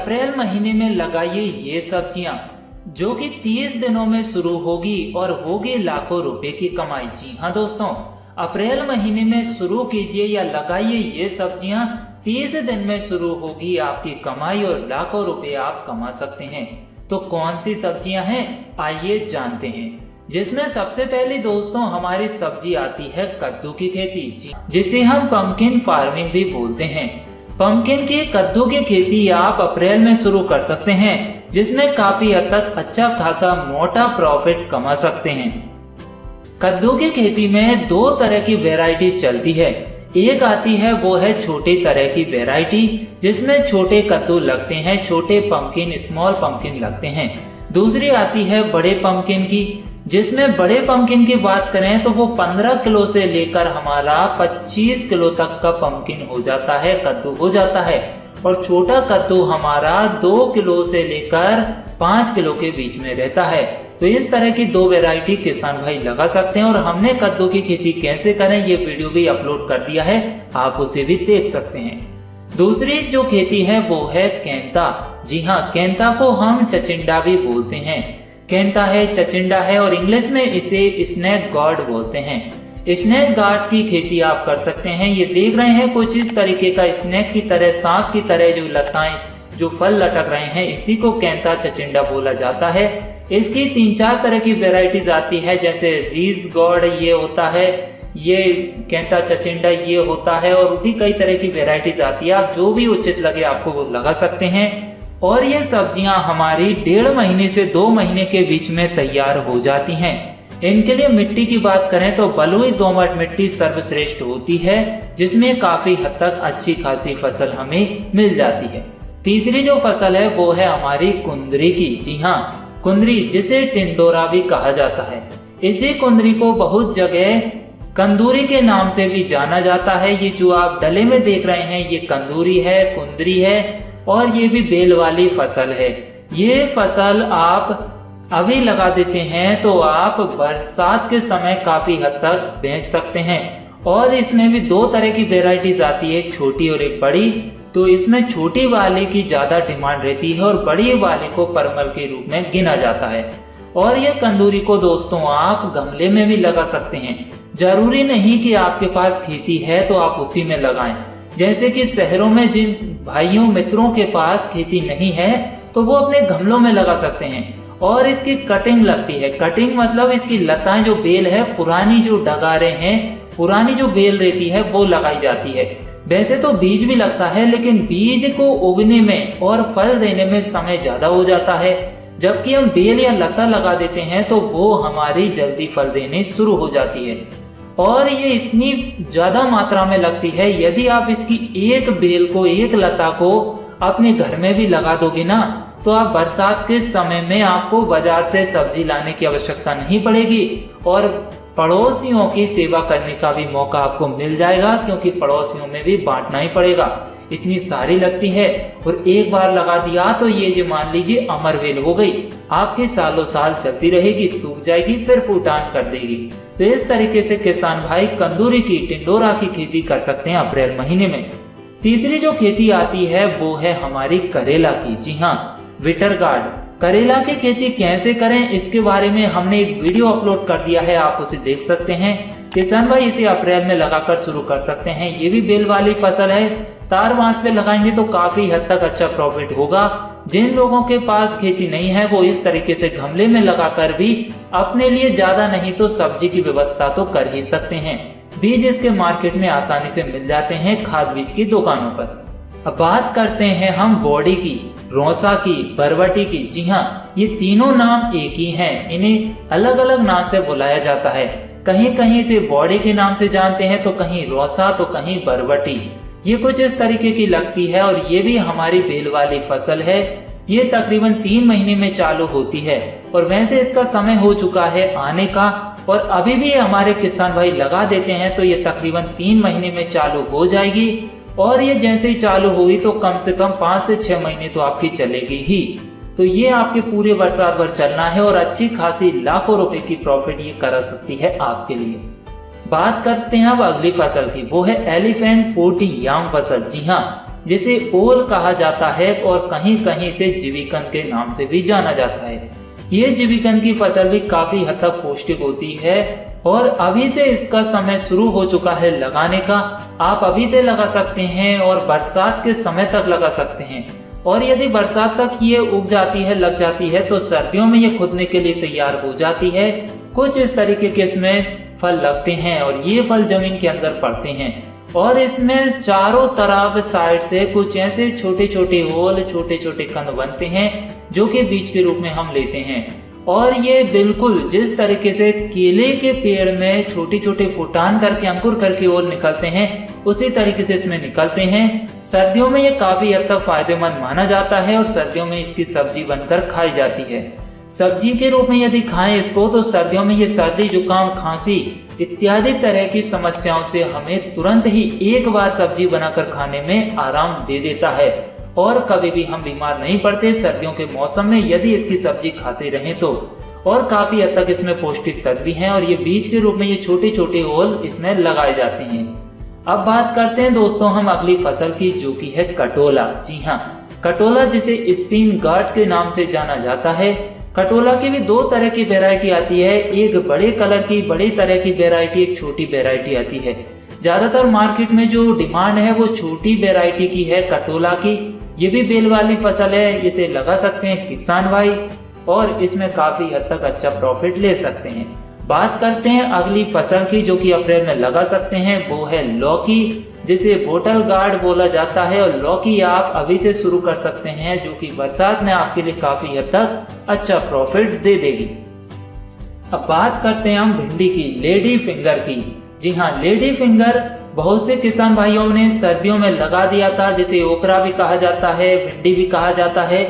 अप्रैल महीने में लगाइए ये सब्जियां जो कि 30 दिनों में शुरू होगी और होगी लाखों रुपए की कमाई। जी हाँ दोस्तों, अप्रैल महीने में शुरू कीजिए या लगाइए ये सब्जियां, 30 दिन में शुरू होगी आपकी कमाई और लाखों रुपए आप कमा सकते हैं। तो कौन सी सब्जियां हैं, आइए जानते हैं। जिसमें सबसे पहली दोस्तों हमारी सब्जी आती है कद्दू की खेती, जिसे हम पंपकिन फार्मिंग भी बोलते हैं। पंपकिन की कद्दू की खेती आप अप्रैल में शुरू कर सकते हैं, जिसमें काफी हद तक अच्छा खासा मोटा प्रॉफिट कमा सकते हैं। कद्दू की खेती में दो तरह की वैरायटी चलती है। एक आती है वो है छोटी तरह की वैरायटी, जिसमें छोटे कद्दू लगते हैं, छोटे पंपकिन स्मॉल पंपकिन लगते हैं। दूसरी आती है बड़े पंपकिन की, जिसमें बड़े पंपकिन की बात करें तो वो 15 किलो से लेकर हमारा 25 किलो तक का पंपकिन हो जाता है, कद्दू हो जाता है। और छोटा कद्दू हमारा 2 किलो से लेकर 5 किलो के बीच में रहता है। तो इस तरह की दो वैरायटी किसान भाई लगा सकते हैं और हमने कद्दू की खेती कैसे करें ये वीडियो भी अपलोड कर दिया है, आप उसे भी देख सकते हैं। दूसरी जो खेती है वो है कैंता। जी हाँ, कैंता को हम चचिंडा भी बोलते हैं। कैंता है, चचिंडा है और इंग्लिश में इसे स्नेक गार्ड बोलते हैं। स्नेक गार्ड की खेती आप कर सकते हैं। ये देख रहे हैं कुछ इस तरीके का स्नेक की तरह, सांप की तरह जो लताएं जो फल लटक रहे हैं, इसी को कैंता चचिंडा बोला जाता है। इसकी 3-4 तरह की वेराइटीज आती है, जैसे रीज गॉड ये होता है, ये कैंता चचिंडा ये होता है और भी कई तरह की वेराइटीज आती है। आप जो भी उचित लगे आपको वो लगा सकते हैं। और ये सब्जियां हमारी 1.5 महीने से 2 महीने के बीच में तैयार हो जाती हैं। इनके लिए मिट्टी की बात करें तो बलुई दोमट मिट्टी सर्वश्रेष्ठ होती है, जिसमें काफी हद तक अच्छी खासी फसल हमें मिल जाती है। तीसरी जो फसल है वो है हमारी कुंदरी की। जी हाँ, कुंदरी जिसे टिंडोरा भी कहा जाता है। इसी कुंदरी को बहुत जगह कंदूरी के नाम से भी जाना जाता है। ये जो आप डले में देख रहे हैं ये कंदूरी है, कुंदरी है और ये भी बेल वाली फसल है। ये फसल आप अभी लगा देते हैं तो आप बरसात के समय काफी हद तक बेच सकते हैं। और इसमें भी 2 तरह की वेराइटीज आती है, एक छोटी और एक बड़ी। तो इसमें छोटी वाले की ज्यादा डिमांड रहती है और बड़ी वाले को परमल के रूप में गिना जाता है। और ये कंदूरी को दोस्तों आप गमले में भी लगा सकते हैं। जरूरी नहीं कि आपके पास खेती है तो आप उसी में लगाएं। जैसे कि शहरों में जिन भाइयों मित्रों के पास खेती नहीं है तो वो अपने गमलों में लगा सकते हैं। और इसकी कटिंग लगती है। कटिंग मतलब इसकी लताएं जो बेल है, पुरानी जो डगारे हैं, पुरानी जो बेल रहती है वो लगाई जाती है। वैसे तो बीज भी लगता है, लेकिन बीज को उगने में और फल देने में समय ज्यादा हो जाता है। जबकि हम बेल या लता लगा देते हैं तो वो हमारी जल्दी फल देने शुरू हो जाती है। और ये इतनी ज्यादा मात्रा में लगती है, यदि आप इसकी एक बेल को, एक लता को अपने घर में भी लगा दोगे ना, तो आप बरसात के समय में आपको बाजार से सब्जी लाने की आवश्यकता नहीं पड़ेगी और पड़ोसियों की सेवा करने का भी मौका आपको मिल जाएगा, क्योंकि पड़ोसियों में भी बांटना ही पड़ेगा। इतनी सारी लगती है और एक बार लगा दिया तो ये जो मान लीजिए अमरवेल हो गई, आपकी सालों साल चलती रहेगी, सूख जाएगी फिर फूटान कर देगी। तो इस तरीके से किसान भाई कंदूरी की, टिंडोरा की खेती कर सकते हैं अप्रैल महीने में। तीसरी जो खेती आती है वो है हमारी करेला की। जी हाँ, विटर गार्ड। करेला की खेती कैसे करें इसके बारे में हमने एक वीडियो अपलोड कर दिया है, आप उसे देख सकते हैं। किसान भाई इसे अप्रैल में लगाकर शुरू कर सकते हैं। ये भी बेल वाली फसल है। तार बांस पे लगाएंगे तो काफी हद तक अच्छा प्रॉफिट होगा। जिन लोगों के पास खेती नहीं है वो इस तरीके से गमले में लगाकर भी अपने लिए ज्यादा नहीं तो सब्जी की व्यवस्था तो कर ही सकते हैं। बीज इसके मार्केट में आसानी से मिल जाते हैं खाद बीज की दुकानों पर। अब बात करते हैं हम बॉडी की, रोसा की, बरबटी की। जी हाँ, ये तीनों नाम एक ही हैं। इन्हें अलग अलग नाम से बुलाया जाता है। कहीं कहीं से बॉडी के नाम से जानते हैं तो कहीं रोसा तो कहीं बरबटी। ये कुछ इस तरीके की लगती है और ये भी हमारी बेल वाली फसल है। ये तकरीबन 3 महीने में चालू होती है और वैसे इसका समय हो चुका है आने का और अभी भी हमारे किसान भाई लगा देते हैं तो ये तकरीबन 3 महीने में चालू हो जाएगी। और ये जैसे ही चालू हुई तो कम से कम 5 से 6 महीने तो आपकी चलेगी ही। तो ये आपके पूरे बरसात भर चलना है और अच्छी खासी लाखों रुपए की प्रॉफिट ये करा सकती है आपके लिए। बात करते हैं अब अगली फसल की, वो है एलिफेंट फूट याम फसल। जी हाँ, जिसे ओल कहा जाता है और कहीं कहीं इसे जीविकन के नाम से भी जाना जाता है। ये जीविकन की फसल भी काफी हद तक पौष्टिक होती है और अभी से इसका समय शुरू हो चुका है लगाने का। आप अभी से लगा सकते हैं और बरसात के समय तक लगा सकते हैं, और यदि बरसात तक ये उग जाती है, लग जाती है, तो सर्दियों में ये खुदने के लिए तैयार हो जाती है। कुछ इस तरीके के इसमें फल लगते हैं और ये फल जमीन के अंदर पड़ते हैं और इसमें चारों तरफ साइड से कुछ ऐसे छोटे छोटे होल, छोटे छोटे कंद बनते हैं जो कि बीज के रूप में हम लेते हैं। और ये बिल्कुल जिस तरीके से केले के पेड़ में छोटे छोटे फुटान करके, अंकुर करके ओल निकलते हैं, उसी तरीके से इसमें निकलते हैं। सर्दियों में ये काफी हद तक फायदेमंद माना जाता है और सर्दियों में इसकी सब्जी बनकर खाई जाती है। सब्जी के रूप में यदि खाएं इसको तो सर्दियों में ये सर्दी, जुकाम, खांसी इत्यादि तरह की समस्याओं से हमें तुरंत ही एक बार सब्जी बनाकर खाने में आराम दे देता है और कभी भी हम बीमार नहीं पड़ते सर्दियों के मौसम में यदि इसकी सब्जी खाते रहें तो। और काफी हद तक इसमें पौष्टिक तत्व भी हैं और ये बीज के रूप में ये छोटे छोटे होल इसमें लगाए जाते हैं। अब बात करते हैं दोस्तों हम अगली फसल की, जो की है कटोला। जी हाँ, कटोला जिसे स्पिन गार्ड के नाम से जाना जाता है। कटोला की भी दो तरह की वैरायटी आती है, एक बड़े कलर की बड़ी तरह की वैरायटी, एक छोटी वैरायटी आती है। ज्यादातर मार्केट में जो डिमांड है वो छोटी वैरायटी की है कटोला की। ये भी बेल वाली फसल है, इसे लगा सकते हैं किसान भाई और इसमें काफी हद तक अच्छा प्रॉफिट ले सकते हैं। बात करते हैं अगली फसल की जो कि अप्रैल में लगा सकते हैं, वो है लौकी जिसे बोटल गार्ड बोला जाता है। और लौकी आप अभी से शुरू कर सकते हैं जो कि बरसात में आपके लिए काफी हद तक अच्छा प्रॉफिट दे देगी। अब बात करते हैं हम भिंडी की, लेडी फिंगर की। जी हाँ, लेडी फिंगर बहुत से किसान भाइयों ने सर्दियों में लगा दिया था, जिसे ओकरा भी कहा जाता है, भिंडी भी कहा जाता है।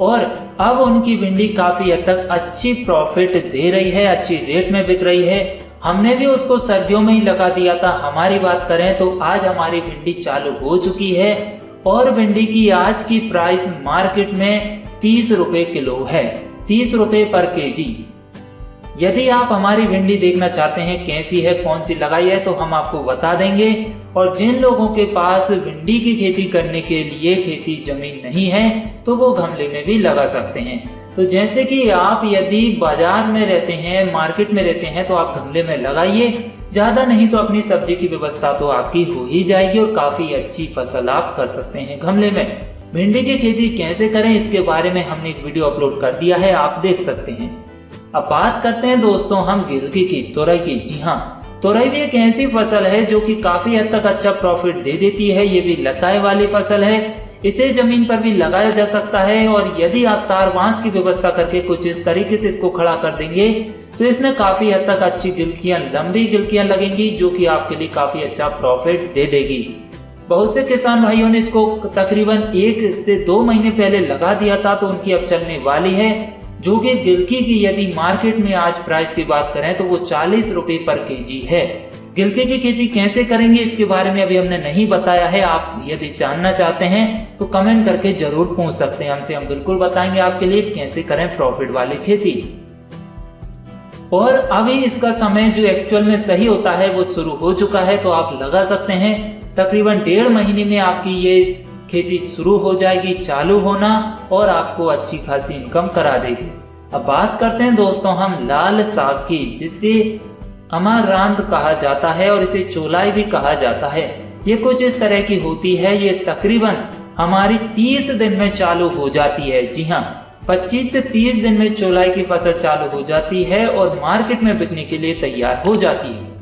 और अब उनकी भिंडी काफी हद तक अच्छी प्रॉफिट दे रही है, अच्छी रेट में बिक रही है। हमने भी उसको सर्दियों में ही लगा दिया था। हमारी बात करें तो आज हमारी भिंडी चालू हो चुकी है और भिंडी की आज की प्राइस मार्केट में 30 रुपए किलो है, 30 रुपए पर केजी। यदि आप हमारी भिंडी देखना चाहते हैं कैसी है, कौन सी लगाई है, तो हम आपको बता देंगे। और जिन लोगों के पास भिंडी की खेती करने के लिए खेती जमीन नहीं है तो वो गमले में भी लगा सकते हैं। तो जैसे कि आप यदि बाजार में रहते हैं, मार्केट में रहते हैं, तो आप गमले में लगाइए, ज्यादा नहीं तो अपनी सब्जी की व्यवस्था तो आपकी हो ही जाएगी और काफी अच्छी फसल आप कर सकते हैं गमले में। भिंडी की खेती कैसे करें इसके बारे में हमने एक वीडियो अपलोड कर दिया है, आप देख सकते हैं। अब बात करते हैं दोस्तों हम गिलकी की, तोरई की। जी हाँ, तोरई भी एक ऐसी फसल है जो कि काफी हद तक अच्छा प्रॉफिट दे देती है। ये भी लताएं वाली फसल है, इसे जमीन पर भी लगाया जा सकता है और यदि आप तार बांस की व्यवस्था करके कुछ इस तरीके से इसको खड़ा कर देंगे तो इसमें काफी हद तक अच्छी गिलकियां, लंबी गिलकियां लगेंगी जो कि आपके लिए काफी अच्छा प्रॉफिट दे देगी। बहुत से किसान भाइयों ने इसको तकरीबन 1 से 2 महीने पहले लगा दिया था तो उनकी अब चलने वाली है। जो कि गिलकी की यदि मार्केट में आज प्राइस की बात करें तो वो 40 रुपए पर केजी है। गिलकी की खेती कैसे करेंगे इसके बारे में अभी हमने नहीं बताया है। आप यदि जानना चाहते हैं तो कमेंट करके जरूर पूछ सकते हैं हमसे, हम बिल्कुल बताएंगे आपके लिए कैसे करें प्रॉफिट वाली खेती। और अभी इसका समय जो एक्चुअल में सही होता है वो शुरू हो चुका है, तो आप लगा सकते हैं। तकरीबन 1.5 महीने में आपकी ये खेती शुरू हो जाएगी चालू होना और आपको अच्छी खासी इनकम करा देगी। अब बात करते हैं दोस्तों हम लाल साग की, जिसे अमारांत कहा जाता है और इसे चोलाई भी कहा जाता है। ये कुछ इस तरह की होती है, ये तकरीबन हमारी 30 दिन में चालू हो जाती है। जी हाँ, 25 से 30 दिन में चोलाई की फसल चालू हो जाती है और मार्केट में बिकने के लिए तैयार हो जाती है।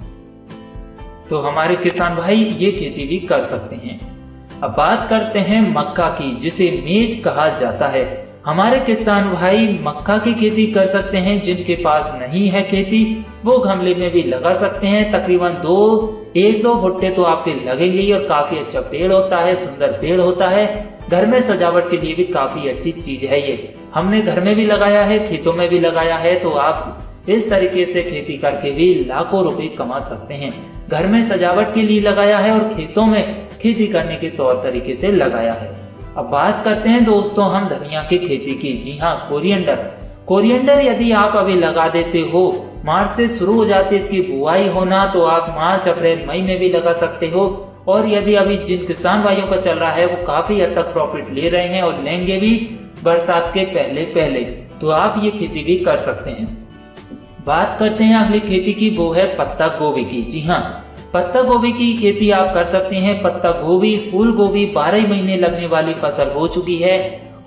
तो हमारे किसान भाई ये खेती भी कर सकते हैं। अब बात करते हैं मक्का की, जिसे मेज कहा जाता है। हमारे किसान भाई मक्का की खेती कर सकते हैं। जिनके पास नहीं है खेती वो गमले में भी लगा सकते हैं। तकरीबन 1-2 भुट्टे तो आपके लगेंगे ही और काफी अच्छा पेड़ होता है, सुंदर पेड़ होता है। घर में सजावट के लिए भी काफी अच्छी चीज है ये। हमने घर में भी लगाया है, खेतों में भी लगाया है, तो आप इस तरीके से खेती करके भी लाखों रुपए कमा सकते हैं। घर में सजावट के लिए लगाया है और खेतों में खेती करने के तौर तरीके से लगाया है। अब बात करते हैं दोस्तों हम धनिया की खेती की। जी हाँ, कोरिएंडर यदि आप अभी लगा देते हो, मार्च से शुरू हो जाती है इसकी बुआई होना, तो आप मार्च, अप्रैल, मई में भी लगा सकते हो और यदि अभी जिन किसान भाइयों का चल रहा है वो काफी हद तक प्रॉफिट ले रहे हैं और लेंगे भी बरसात के पहले पहले, तो आप ये खेती भी कर सकते हैं। बात करते हैं अगली खेती की, वो है पत्ता गोभी की। जी हाँ, पत्ता गोभी की खेती आप कर सकते हैं। पत्ता गोभी, फूल गोभी 12 महीने लगने वाली फसल हो चुकी है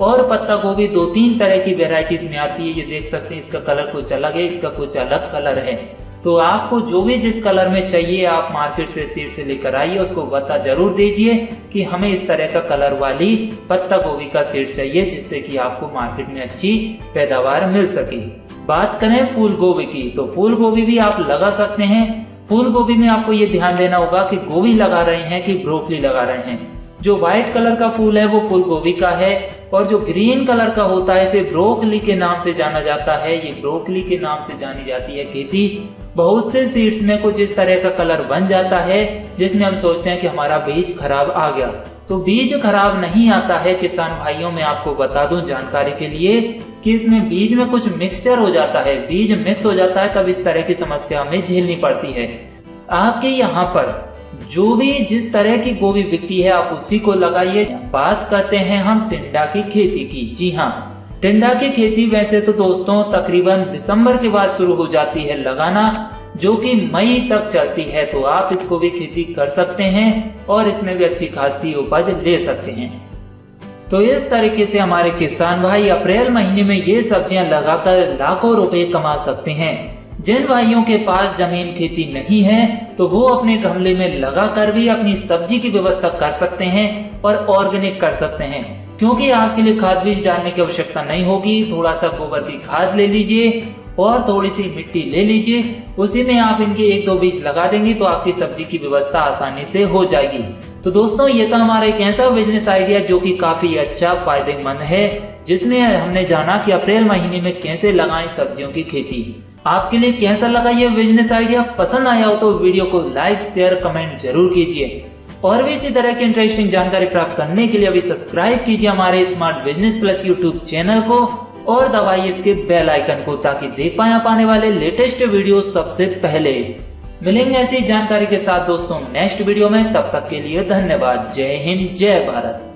और पत्ता गोभी 2-3 तरह की वेराइटीज में आती है। ये देख सकते हैं, इसका कलर कुछ अलग है, इसका कुछ अलग कलर है। तो आपको जो भी जिस कलर में चाहिए आप मार्केट से सीड से लेकर आइए, उसको बता जरूर दीजिए कि हमें इस तरह का कलर वाली पत्ता गोभी का सीड चाहिए, जिससे कि आपको मार्केट में अच्छी पैदावार मिल सके। बात करें फूल गोभी की, तो फूल गोभी भी आप लगा सकते हैं। फूल गोभी में आपको ये ध्यान देना होगा कि गोभी लगा रहे हैं कि ब्रोकली लगा रहे हैं। जो व्हाइट कलर का फूल है वो फूल गोभी का है और जो ग्रीन कलर का होता है इसे ब्रोकली के नाम से जाना जाता है। ये ब्रोकली के नाम से जानी जाती है खेती। बहुत से सीड्स में कुछ इस तरह का कलर बन जाता है जिसमें हम सोचते हैं कि हमारा बीज खराब आ गया। तो बीज खराब नहीं आता है किसान भाइयों, मैं आपको बता दूं जानकारी के लिए कि इसमें बीज में कुछ मिक्सचर हो जाता है, बीज मिक्स हो जाता है, तब इस तरह की समस्या हमें झेलनी पड़ती है। आपके यहाँ पर जो भी जिस तरह की गोभी बिकती है आप उसी को लगाइए। बात करते हैं हम टिंडा की खेती की। जी हाँ, टिंडा की खेती वैसे तो दोस्तों तकरीबन दिसंबर के बाद शुरू हो जाती है लगाना, जो कि मई तक चलती है। तो आप इसको भी खेती कर सकते हैं और इसमें भी अच्छी खासी उपज ले सकते हैं। तो इस तरीके से हमारे किसान भाई अप्रैल महीने में ये सब्जियां लगाकर लाखों रुपए कमा सकते हैं। जिन भाइयों के पास जमीन खेती नहीं है तो वो अपने गमले में लगाकर भी अपनी सब्जी की व्यवस्था कर सकते हैं और ऑर्गेनिक कर सकते हैं, क्योंकि आपके लिए खाद बीज डालने की आवश्यकता नहीं होगी। थोड़ा सा गोबर की खाद ले लीजिए और थोड़ी सी मिट्टी ले लीजिए, उसी में आप इनके 1-2 बीज लगा देंगे तो आपकी सब्जी की व्यवस्था आसानी से हो जाएगी। तो दोस्तों ये था हमारा एक ऐसा बिजनेस आइडिया जो कि काफी अच्छा फायदेमंद है, जिसमें हमने जाना कि अप्रैल महीने में कैसे लगाएं सब्जियों की खेती। आपके लिए कैसा लगा ये बिजनेस आइडिया? पसंद आया हो तो वीडियो को लाइक शेयर कमेंट जरूर कीजिए और भी इसी तरह की इंटरेस्टिंग जानकारी प्राप्त करने के लिए अभी सब्सक्राइब कीजिए हमारे smart business plus YouTube channel को और दबाइए इसके बेल आइकन को, ताकि देख पाए आप आने वाले लेटेस्ट वीडियो सबसे पहले। मिलेंगे ऐसी जानकारी के साथ दोस्तों नेक्स्ट वीडियो में, तब तक के लिए धन्यवाद। जय हिंद, जय भारत।